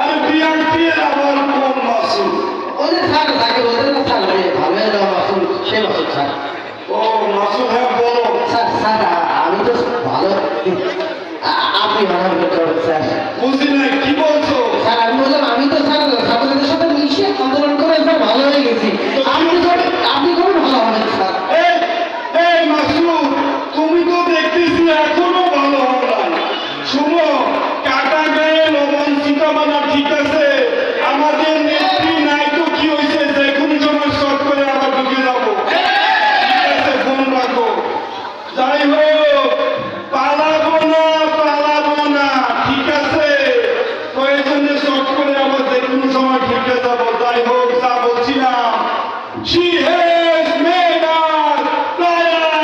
আরে বিআরপি এর আবার কোন মাসুদ? ওদের স্যার যাকে ওদের না স্যার ভালো দেওয়া মাসুল সে মাসুল স্যার। ও মাসুদ, হ্যাঁ বলো। স্যার স্যার আমি তো ভালো আপনি মানার করবেন স্যার। বুঝি নাই, কি বলছো? স্যার আমি বললাম আমি তো স্যার ছাত্রদের সাথে মিশে আন্দোলন করে স্যার ভালো হয়ে গেছি। আপনি খুবই ভালো হবেন স্যার। এই এই মাসুদ, তুমি তো দেখতেছি এখনো ভালো হও নাই। শুনো, কাটা গায়ে লবণ চিটা বানা ঠিক আছে, আমাদের নেত্রী নাই তো কি হয়েছে, যে কোনো সময় শর্ট করে আবার ঢুকে যাবো। ঠিক আছে, ফোন রাখো। যাই হোক, পালাবো না, ঠিক আছে? প্রয়োজনে শর্ট করে আবার যে কোনো সময় ঢুকে যাবো। যাই হোক, যা বলছিলাম, she has made us liars.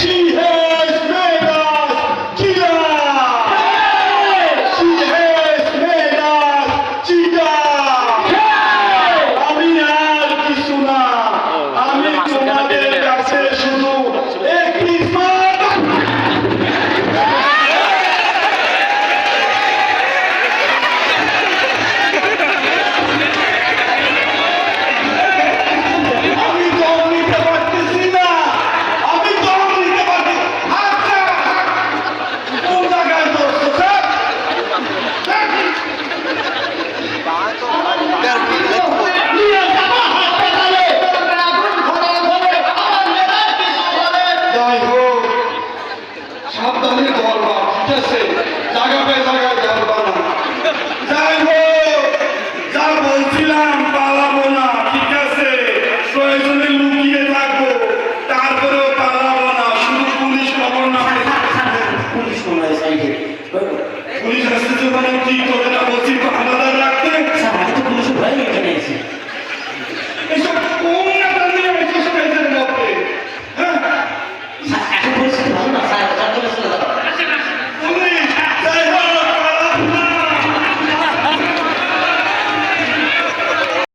She has made us killers. She has made us cheaters. আমি আর কিছু না, আমি তোমাদের কাছে শুধু একটি আমি দম নিতে পারতেছি না, আমি দম নিতে পারছি। আচ্ছা, কোন জায়গায় দোস্ত স্যার? যাই হোক, সাবধানে ধরবা, ঠিক আছে? জায়গা পে জায়গায় ধরবা।